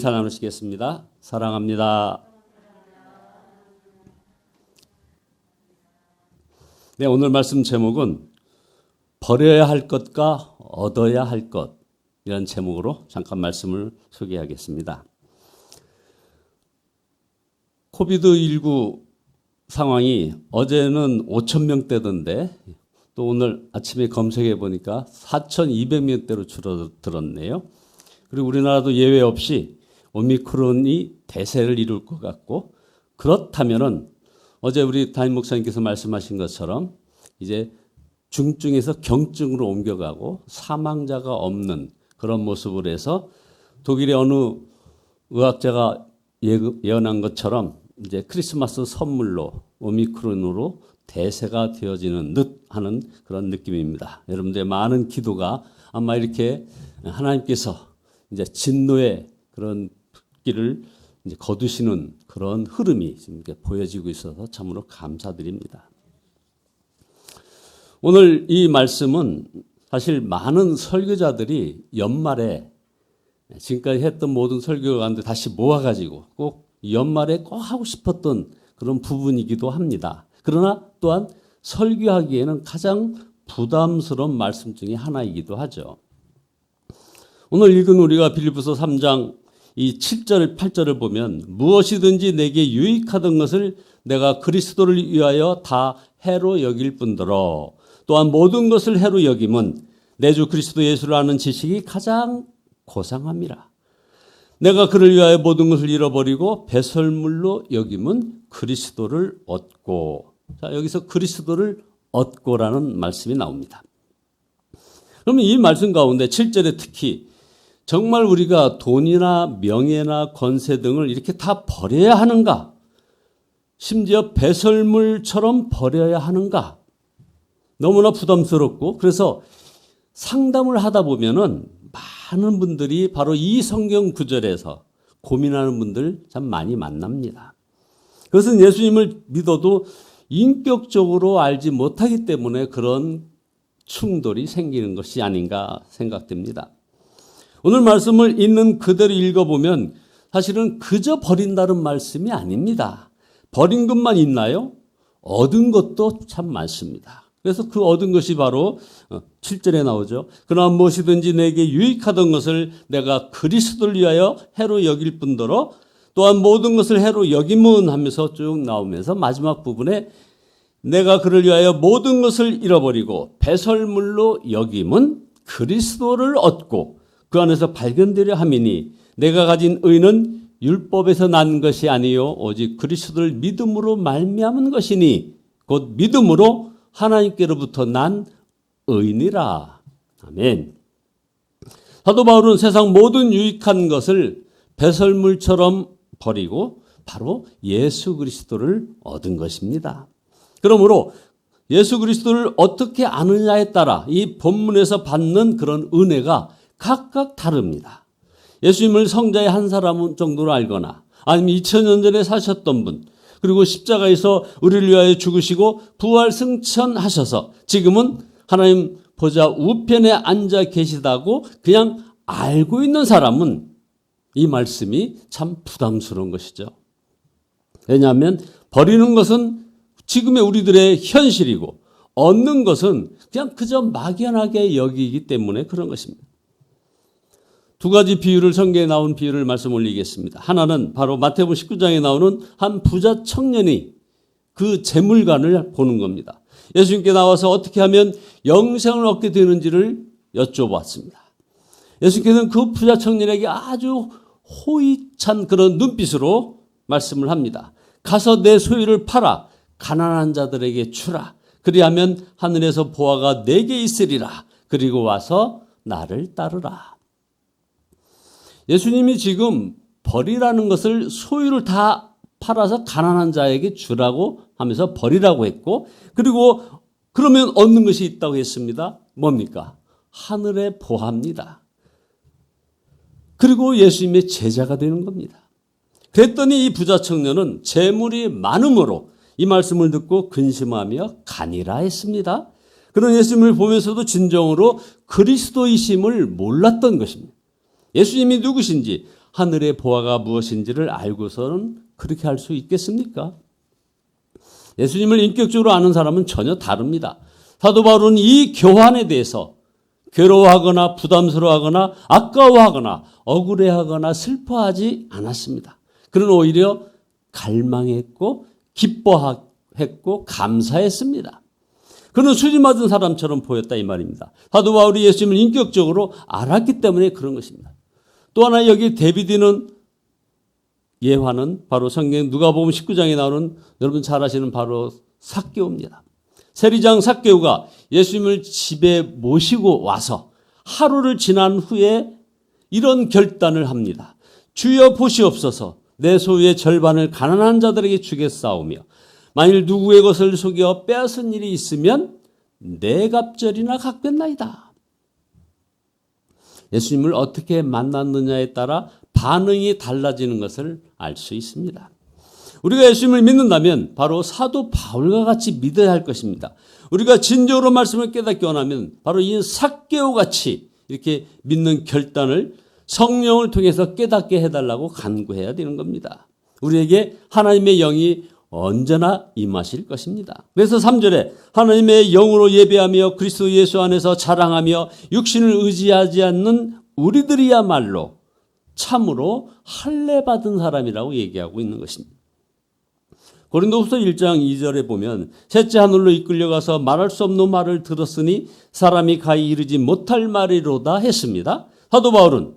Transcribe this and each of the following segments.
인사 나누시겠습니다. 사랑합니다. 네, 오늘 말씀 제목은 버려야 할 것과 얻어야 할 것이라는 제목으로 잠깐 말씀을 소개하겠습니다. 코비드19 상황이 어제는 5,000명대던데 또 오늘 아침에 검색해 보니까 4,200명대로 줄어들었네요. 그리고 우리나라도 예외 없이 오미크론이 대세를 이룰 것 같고, 그렇다면은 어제 우리 담임 목사님께서 말씀하신 것처럼 이제 중증에서 경증으로 옮겨가고 사망자가 없는 그런 모습을 해서 독일의 어느 의학자가 예언한 것처럼 이제 크리스마스 선물로 오미크론으로 대세가 되어지는 듯 하는 그런 느낌입니다. 여러분들의 많은 기도가 아마 이렇게 하나님께서 이제 진노의 그런 길을 이제 거두시는 그런 흐름이 지금 이렇게 보여지고 있어서 참으로 감사드립니다. 오늘 이 말씀은 사실 많은 설교자들이 연말에 지금까지 했던 모든 설교 가운데 다시 모아가지고 꼭 연말에 꼭 하고 싶었던 그런 부분이기도 합니다. 그러나 또한 설교하기에는 가장 부담스러운 말씀 중에 하나이기도 하죠. 오늘 읽은 우리가 빌립보서 3장 이 7절, 8절을 보면 무엇이든지 내게 유익하던 것을 내가 그리스도를 위하여 다 해로 여길 뿐더러 또한 모든 것을 해로 여김은 내 주 그리스도 예수를 아는 지식이 가장 고상함이라. 내가 그를 위하여 모든 것을 잃어버리고 배설물로 여김은 그리스도를 얻고. 자, 여기서 그리스도를 얻고라는 말씀이 나옵니다. 그러면 이 말씀 가운데 7절에 특히 정말 우리가 돈이나 명예나 권세 등을 이렇게 다 버려야 하는가? 심지어 배설물처럼 버려야 하는가? 너무나 부담스럽고, 그래서 상담을 하다 보면은 많은 분들이 바로 이 성경 구절에서 고민하는 분들 참 많이 만납니다. 그것은 예수님을 믿어도 인격적으로 알지 못하기 때문에 그런 충돌이 생기는 것이 아닌가 생각됩니다. 오늘 말씀을 있는 그대로 읽어보면 사실은 그저 버린다는 말씀이 아닙니다. 버린 것만 있나요? 얻은 것도 참 많습니다. 그래서 그 얻은 것이 바로 7절에 나오죠. 그러나 무엇이든지 내게 유익하던 것을 내가 그리스도를 위하여 해로 여길 뿐더러 또한 모든 것을 해로 여김은 하면서 쭉 나오면서 마지막 부분에 내가 그를 위하여 모든 것을 잃어버리고 배설물로 여김은 그리스도를 얻고 그 안에서 발견되려 함이니 내가 가진 의는 율법에서 난 것이 아니요 오직 그리스도를 믿음으로 말미암은 것이니 곧 믿음으로 하나님께로부터 난 의니라. 아멘. 사도 바울은 세상 모든 유익한 것을 배설물처럼 버리고 바로 예수 그리스도를 얻은 것입니다. 그러므로 예수 그리스도를 어떻게 아느냐에 따라 이 본문에서 받는 그런 은혜가 각각 다릅니다. 예수님을 성자의 한 사람 정도로 알거나 아니면 2000년 전에 사셨던 분, 그리고 십자가에서 우리를 위하여 죽으시고 부활 승천하셔서 지금은 하나님 보좌 우편에 앉아 계시다고 그냥 알고 있는 사람은 이 말씀이 참 부담스러운 것이죠. 왜냐하면 버리는 것은 지금의 우리들의 현실이고 얻는 것은 그냥 그저 막연하게 여기기 때문에 그런 것입니다. 두 가지 비유를 성경에 나온 비유를 말씀 올리겠습니다. 하나는 바로 마태복음 19장에 나오는 한 부자 청년이 그 재물관을 보는 겁니다. 예수님께 나와서 어떻게 하면 영생을 얻게 되는지를 여쭤봤습니다. 예수님께서는 그 부자 청년에게 아주 호의찬 그런 눈빛으로 말씀을 합니다. 가서 내 소유를 팔아 가난한 자들에게 주라. 그리하면 하늘에서 보화가 내게 있으리라. 그리고 와서 나를 따르라. 예수님이 지금 버리라는 것을 소유를 다 팔아서 가난한 자에게 주라고 하면서 버리라고 했고, 그리고 그러면 얻는 것이 있다고 했습니다. 뭡니까? 하늘의 보화입니다. 그리고 예수님의 제자가 되는 겁니다. 그랬더니 이 부자 청년은 재물이 많음으로 이 말씀을 듣고 근심하며 가니라 했습니다. 그런 예수님을 보면서도 진정으로 그리스도이심을 몰랐던 것입니다. 예수님이 누구신지 하늘의 보화가 무엇인지를 알고서는 그렇게 할 수 있겠습니까? 예수님을 인격적으로 아는 사람은 전혀 다릅니다. 사도 바울은 이 교환에 대해서 괴로워하거나 부담스러워하거나 아까워하거나 억울해하거나 슬퍼하지 않았습니다. 그는 오히려 갈망했고 기뻐했고 감사했습니다. 그는 수지 맞은 사람처럼 보였다 이 말입니다. 사도 바울이 예수님을 인격적으로 알았기 때문에 그런 것입니다. 또 하나 여기 데비드는 예화는 바로 성경 누가복음 19장에 나오는 여러분 잘 아시는 바로 삭개오입니다. 세리장 삭개오가 예수님을 집에 모시고 와서 하루를 지난 후에 이런 결단을 합니다. 주여 보시옵소서 내 소유의 절반을 가난한 자들에게 주겠사오며 만일 누구의 것을 속여 빼앗은 일이 있으면 네 갑절이나 갚겠나이다. 예수님을 어떻게 만났느냐에 따라 반응이 달라지는 것을 알 수 있습니다. 우리가 예수님을 믿는다면 바로 사도 바울과 같이 믿어야 할 것입니다. 우리가 진정으로 말씀을 깨닫기 원하면 바로 이 삭개오 같이 이렇게 믿는 결단을 성령을 통해서 깨닫게 해달라고 간구해야 되는 겁니다. 우리에게 하나님의 영이 언제나 임하실 것입니다. 그래서 3절에 하나님의 영으로 예배하며 그리스도 예수 안에서 자랑하며 육신을 의지하지 않는 우리들이야말로 참으로 할례 받은 사람이라고 얘기하고 있는 것입니다. 고린도후서 1장 2절에 보면 셋째 하늘로 이끌려가서 말할 수 없는 말을 들었으니 사람이 가히 이르지 못할 말이로다 했습니다. 사도 바울은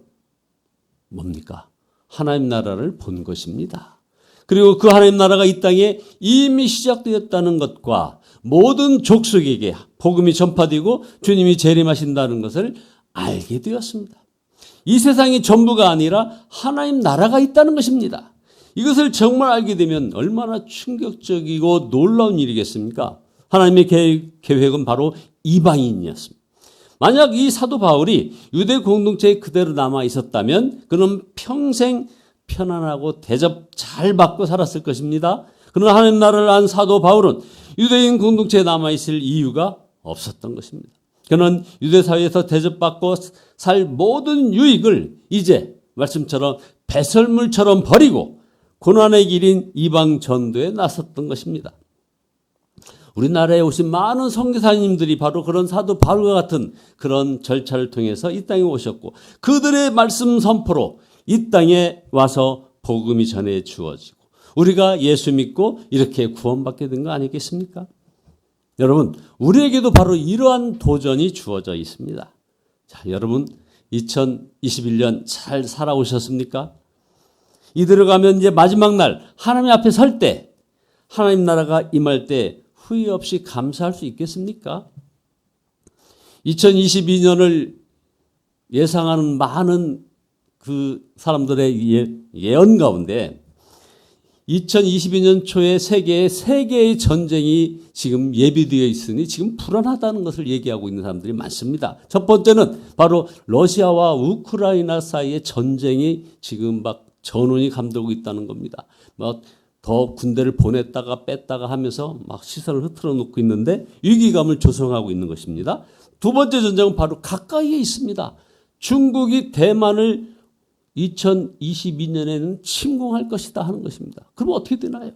뭡니까? 하나님 나라를 본 것입니다. 그리고 그 하나님 나라가 이 땅에 이미 시작되었다는 것과 모든 족속에게 복음이 전파되고 주님이 재림하신다는 것을 알게 되었습니다. 이 세상이 전부가 아니라 하나님 나라가 있다는 것입니다. 이것을 정말 알게 되면 얼마나 충격적이고 놀라운 일이겠습니까? 하나님의 계획은 바로 이방인이었습니다. 만약 이 사도 바울이 유대 공동체에 그대로 남아 있었다면 그는 평생 편안하고 대접 잘 받고 살았을 것입니다. 그러나 하나님 나라를 안 사도 바울은 유대인 공동체에 남아있을 이유가 없었던 것입니다. 그는 유대 사회에서 대접받고 살 모든 유익을 이제 말씀처럼 배설물처럼 버리고 고난의 길인 이방 전도에 나섰던 것입니다. 우리나라에 오신 많은 선교사님들이 바로 그런 사도 바울과 같은 그런 절차를 통해서 이 땅에 오셨고 그들의 말씀 선포로 이 땅에 와서 복음이 전해 주어지고 우리가 예수 믿고 이렇게 구원받게 된 거 아니겠습니까? 여러분, 우리에게도 바로 이러한 도전이 주어져 있습니다. 자, 여러분 2021년 잘 살아오셨습니까? 이대로 가면 이제 마지막 날 하나님 앞에 설 때 하나님 나라가 임할 때 후회 없이 감사할 수 있겠습니까? 2022년을 예상하는 많은 그 사람들의 예언 가운데 2022년 초에 세계의 전쟁이 지금 예비되어 있으니 지금 불안하다는 것을 얘기하고 있는 사람들이 많습니다. 첫 번째는 바로 러시아와 우크라이나 사이의 전쟁이 지금 막 전운이 감돌고 있다는 겁니다. 막 더 군대를 보냈다가 뺐다가 하면서 막 시선을 흐트러 놓고 있는데 위기감을 조성하고 있는 것입니다. 두 번째 전쟁은 바로 가까이에 있습니다. 중국이 대만을 2022년에는 침공할 것이다 하는 것입니다. 그럼 어떻게 되나요?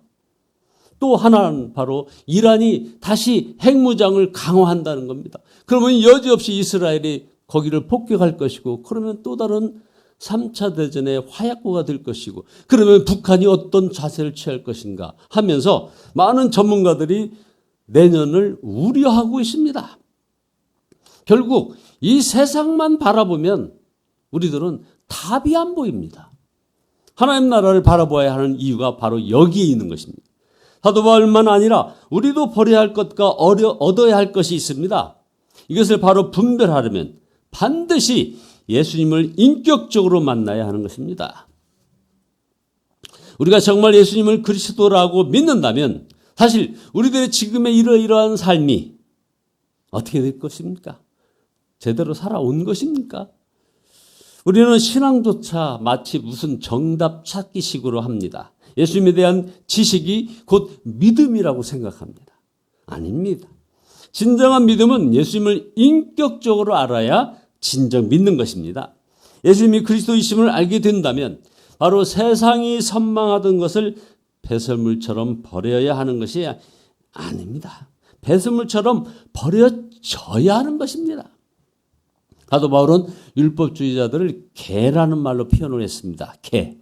또 하나는 바로 이란이 다시 핵무장을 강화한다는 겁니다. 그러면 여지없이 이스라엘이 거기를 폭격할 것이고 그러면 또 다른 3차 대전의 화약고가 될 것이고 그러면 북한이 어떤 자세를 취할 것인가 하면서 많은 전문가들이 내년을 우려하고 있습니다. 결국 이 세상만 바라보면 우리들은 답이 안 보입니다. 하나님 나라를 바라봐야 하는 이유가 바로 여기에 있는 것입니다. 사도 바울만 아니라 우리도 버려야 할 것과 얻어야 할 것이 있습니다. 이것을 바로 분별하려면 반드시 예수님을 인격적으로 만나야 하는 것입니다. 우리가 정말 예수님을 그리스도라고 믿는다면 사실 우리들의 지금의 이러이러한 삶이 어떻게 될 것입니까? 제대로 살아온 것입니까? 우리는 신앙조차 마치 무슨 정답 찾기식으로 합니다. 예수님에 대한 지식이 곧 믿음이라고 생각합니다. 아닙니다. 진정한 믿음은 예수님을 인격적으로 알아야 진정 믿는 것입니다. 예수님이 그리스도이심을 알게 된다면 바로 세상이 선망하던 것을 배설물처럼 버려야 하는 것이 아닙니다. 배설물처럼 버려져야 하는 것입니다. 사도 바울은 율법주의자들을 개라는 말로 표현을 했습니다. 개.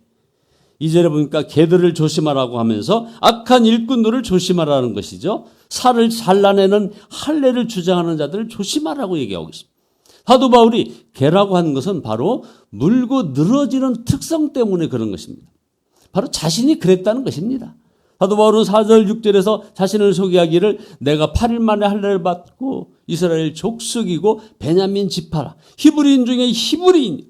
2절에 보니까 개들을 조심하라고 하면서 악한 일꾼들을 조심하라는 것이죠. 살을 잘라내는 할례를 주장하는 자들을 조심하라고 얘기하고 있습니다. 사도 바울이 개라고 하는 것은 바로 물고 늘어지는 특성 때문에 그런 것입니다. 바로 자신이 그랬다는 것입니다. 사도 바울은 4절 6절에서 자신을 소개하기를 내가 8일 만에 할례를 받고 이스라엘 족속이고 베냐민 지파라. 히브리인 중에 히브리인,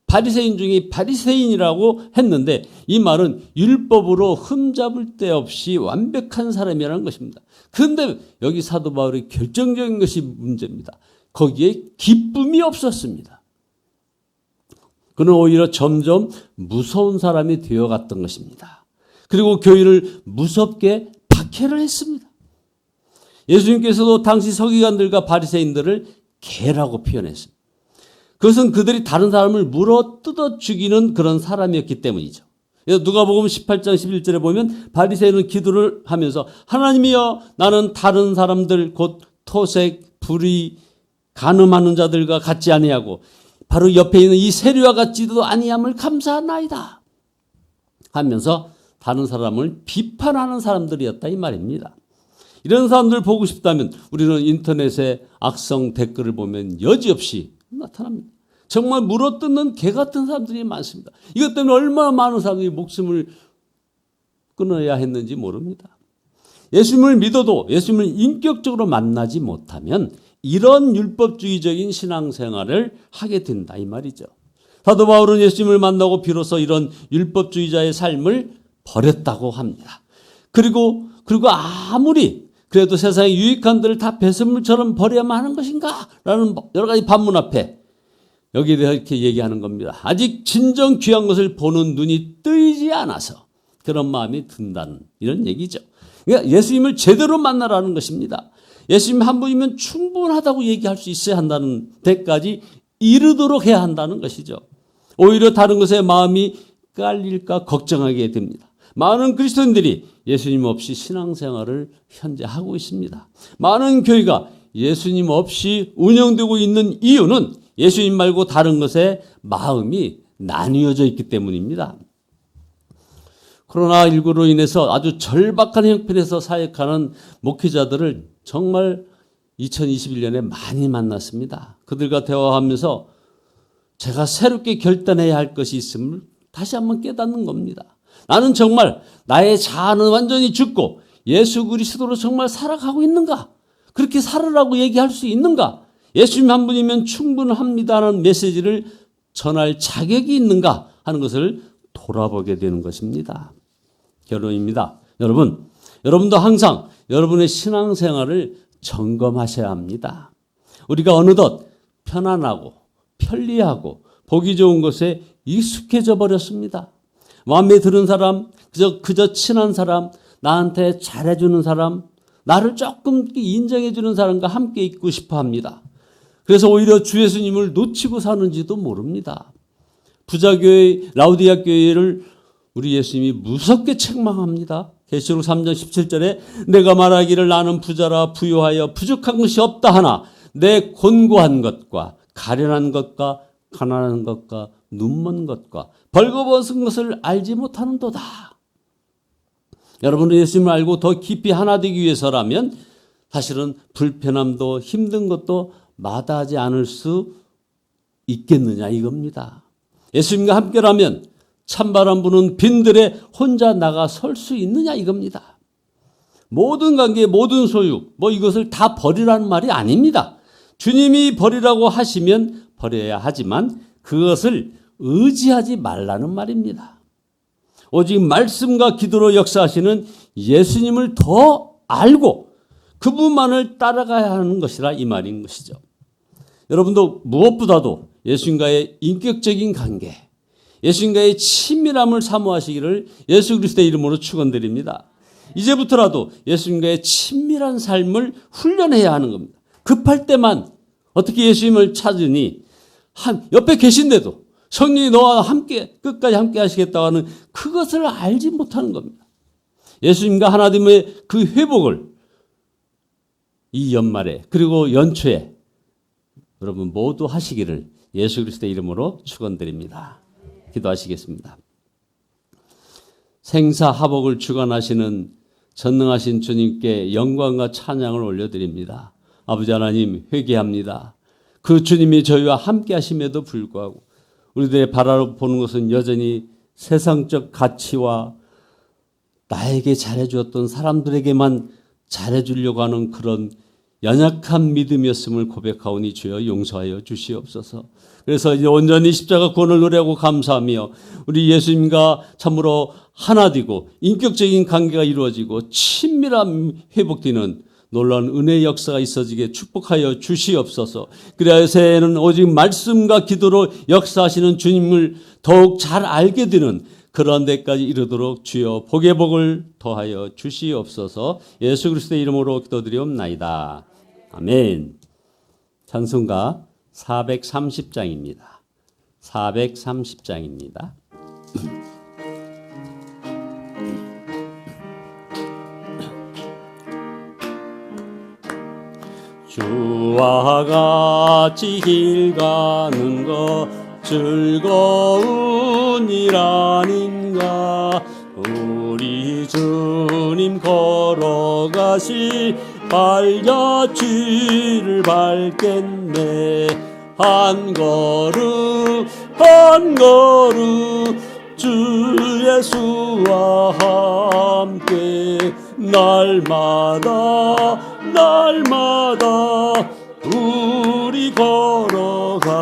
바리새인 중에 바리새인이라고 했는데 이 말은 율법으로 흠잡을 데 없이 완벽한 사람이라는 것입니다. 그런데 여기 사도 바울의 결정적인 것이 문제입니다. 거기에 기쁨이 없었습니다. 그는 오히려 점점 무서운 사람이 되어갔던 것입니다. 그리고 교회를 무섭게 박해를 했습니다. 예수님께서도 당시 서기관들과 바리새인들을 개라고 표현했습니다. 그것은 그들이 다른 사람을 물어 뜯어 죽이는 그런 사람이었기 때문이죠. 누가복음 18장 11절에 보면 바리새인은 기도를 하면서 하나님이여 나는 다른 사람들 곧 토색, 불의, 간음하는 자들과 같지 아니하고 바로 옆에 있는 이 세리와 같지도 아니함을 감사하나이다 하면서 다른 사람을 비판하는 사람들이었다 이 말입니다. 이런 사람들 보고 싶다면 우리는 인터넷에 악성 댓글을 보면 여지없이 나타납니다. 정말 물어뜯는 개 같은 사람들이 많습니다. 이것 때문에 얼마나 많은 사람들이 목숨을 끊어야 했는지 모릅니다. 예수님을 믿어도 예수님을 인격적으로 만나지 못하면 이런 율법주의적인 신앙생활을 하게 된다 이 말이죠. 사도 바울은 예수님을 만나고 비로소 이런 율법주의자의 삶을 버렸다고 합니다. 그리고 아무리 그래도 세상에 유익한 들을 다 배설물처럼 버려야만 하는 것인가? 라는 여러 가지 반문 앞에 여기에 대해서 이렇게 얘기하는 겁니다. 아직 진정 귀한 것을 보는 눈이 뜨이지 않아서 그런 마음이 든다는 이런 얘기죠. 그러니까 예수님을 제대로 만나라는 것입니다. 예수님 한 분이면 충분하다고 얘기할 수 있어야 한다는 데까지 이르도록 해야 한다는 것이죠. 오히려 다른 것에 마음이 깔릴까 걱정하게 됩니다. 많은 그리스도인들이 예수님 없이 신앙생활을 현재 하고 있습니다. 많은 교회가 예수님 없이 운영되고 있는 이유는 예수님 말고 다른 것에 마음이 나뉘어져 있기 때문입니다. 코로나19로 인해서 아주 절박한 형편에서 사역하는 목회자들을 정말 2021년에 많이 만났습니다. 그들과 대화하면서 제가 새롭게 결단해야 할 것이 있음을 다시 한번 깨닫는 겁니다. 나는 정말 나의 자아는 완전히 죽고 예수 그리스도로 정말 살아가고 있는가? 그렇게 살으라고 얘기할 수 있는가? 예수님 한 분이면 충분합니다라는 메시지를 전할 자격이 있는가 하는 것을 돌아보게 되는 것입니다. 결론입니다. 여러분도 항상 여러분의 신앙생활을 점검하셔야 합니다. 우리가 어느덧 편안하고 편리하고 보기 좋은 것에 익숙해져 버렸습니다. 마음에 드는 사람, 그저 친한 사람, 나한테 잘해주는 사람, 나를 조금 인정해주는 사람과 함께 있고 싶어 합니다. 그래서 오히려 주 예수님을 놓치고 사는지도 모릅니다. 부자교회, 라우디아 교회를 우리 예수님이 무섭게 책망합니다. 계시록 3장 17절에 내가 말하기를 나는 부자라 부유하여 부족한 것이 없다 하나 내 곤고한 것과 가련한 것과 가난한 것과 눈먼 것과 벌거벗은 것을 알지 못하는도다. 여러분은 예수님을 알고 더 깊이 하나 되기 위해서라면 사실은 불편함도 힘든 것도 마다하지 않을 수 있겠느냐 이겁니다. 예수님과 함께라면 찬바람 부는 빈들에 혼자 나가 설 수 있느냐 이겁니다. 모든 관계, 모든 소유, 이것을 다 버리라는 말이 아닙니다. 주님이 버리라고 하시면 버려야 하지만 그것을 의지하지 말라는 말입니다. 오직 말씀과 기도로 역사하시는 예수님을 더 알고 그분만을 따라가야 하는 것이라 이 말인 것이죠. 여러분도 무엇보다도 예수님과의 인격적인 관계, 예수님과의 친밀함을 사모하시기를 예수 그리스도의 이름으로 축원드립니다. 이제부터라도 예수님과의 친밀한 삶을 훈련해야 하는 겁니다. 급할 때만 어떻게 예수님을 찾으니 옆에 계신데도 성령이 너와 함께 끝까지 함께 하시겠다고 하는 그것을 알지 못하는 겁니다. 예수님과 하나님의 그 회복을 이 연말에 그리고 연초에 여러분 모두 하시기를 예수 그리스도의 이름으로 축원드립니다. 기도하시겠습니다. 생사화복을 주관하시는 전능하신 주님께 영광과 찬양을 올려드립니다. 아버지 하나님, 회개합니다. 그 주님이 저희와 함께 하심에도 불구하고 우리들의 바라보는 것은 여전히 세상적 가치와 나에게 잘해주었던 사람들에게만 잘해주려고 하는 그런 연약한 믿음이었음을 고백하오니 주여 용서하여 주시옵소서. 그래서 이제 온전히 십자가 구원을 노래하고 감사하며 우리 예수님과 참으로 하나 되고 인격적인 관계가 이루어지고 친밀함 회복되는 놀라운 은혜의 역사가 있어지게 축복하여 주시옵소서. 그래야 새해에는 오직 말씀과 기도로 역사하시는 주님을 더욱 잘 알게 되는 그런 데까지 이르도록 주여 복의 복을 더하여 주시옵소서. 예수 그리스도의 이름으로 기도드리옵나이다. 아멘. 찬송가 430장입니다. 430장입니다. 주와 같이 길 가는 것 즐거운 일 아닌가. 우리 주님 걸어가시 발자취를 밟겠네. 한 걸음 한 걸음 주 예수와 함께 날마다 우리 걸어가리.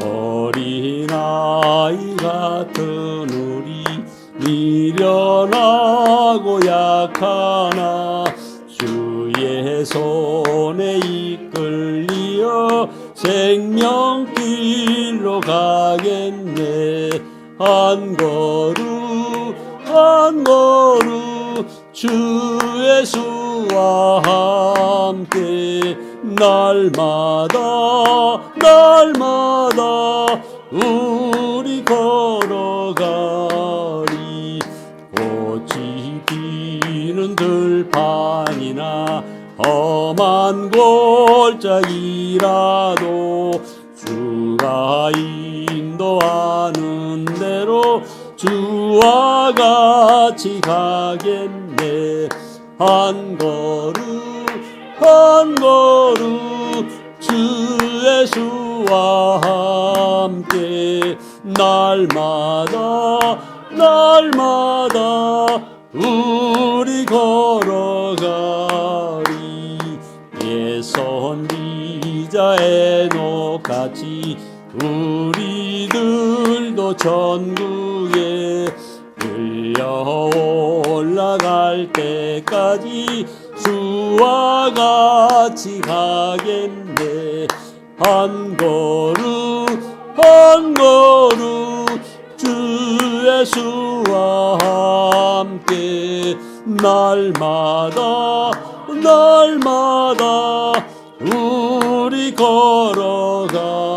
어린아이 같은 우리 미련하고 약하나 주의 손에 이끌리어 생명길로 가겠네. 한 걸음 한 걸음 주 예수와 함께 날마다 우리 걸어가리. 꽃이 피는 들판이나 험한 골짜기라도 주가 인도하는 대로 주와 같이 가겠네. 한 걸음 주 예수와 함께 날마다 우리 걸어가리. 옛 선지자 에녹같이 우리들도 천국에 끌려 올라갈 때까지 주와 같이 가겠네. 한 걸음 주 예수와 함께 날마다 우리 걸어가